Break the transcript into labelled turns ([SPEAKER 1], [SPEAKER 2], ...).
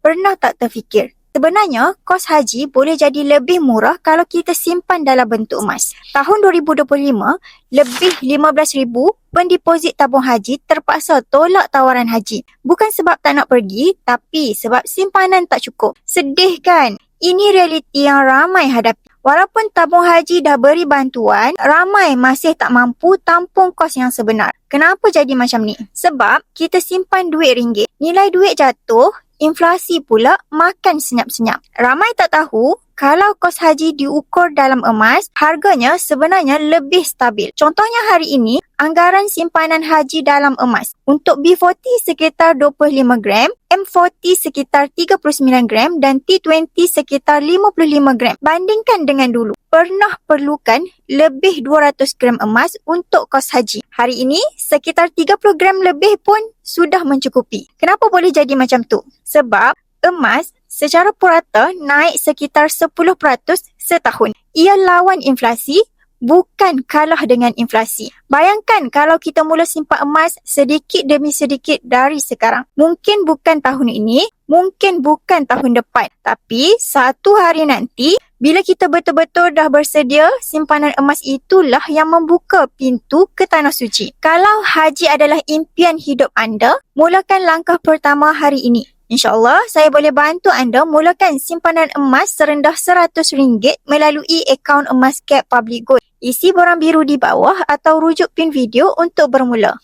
[SPEAKER 1] Pernah tak terfikir? Sebenarnya, kos haji boleh jadi lebih murah kalau kita simpan dalam bentuk emas. Tahun 2025, lebih 15,000 pendeposit tabung haji terpaksa tolak tawaran haji. Bukan sebab tak nak pergi, tapi sebab simpanan tak cukup. Sedih kan? Ini realiti yang ramai hadapi. Walaupun tabung haji dah beri bantuan, ramai masih tak mampu tampung kos yang sebenar. Kenapa jadi macam ni? Sebab kita simpan duit ringgit. Nilai duit jatuh, inflasi pula makan senyap-senyap. Ramai tak tahu, kalau kos haji diukur dalam emas, harganya sebenarnya lebih stabil. Contohnya hari ini, anggaran simpanan haji dalam emas. Untuk B40 sekitar 25 gram, M40 sekitar 39 gram dan T20 sekitar 55 gram. Bandingkan dengan dulu. Pernah perlukan lebih 200 gram emas untuk kos haji. Hari ini, sekitar 30 gram lebih pun sudah mencukupi. Kenapa boleh jadi macam tu? Sebab emas secara purata naik sekitar 10% setahun. Ia lawan inflasi, bukan kalah dengan inflasi. Bayangkan kalau kita mula simpan emas sedikit demi sedikit dari sekarang. Mungkin bukan tahun ini, mungkin bukan tahun depan. Tapi satu hari nanti, bila kita betul-betul dah bersedia, simpanan emas itulah yang membuka pintu ke Tanah Suci. Kalau haji adalah impian hidup anda, mulakan langkah pertama hari ini. InsyaAllah, saya boleh bantu anda mulakan simpanan emas serendah RM100 melalui akaun emas Cap Public Gold. Isi borang biru di bawah atau rujuk pin video untuk bermula.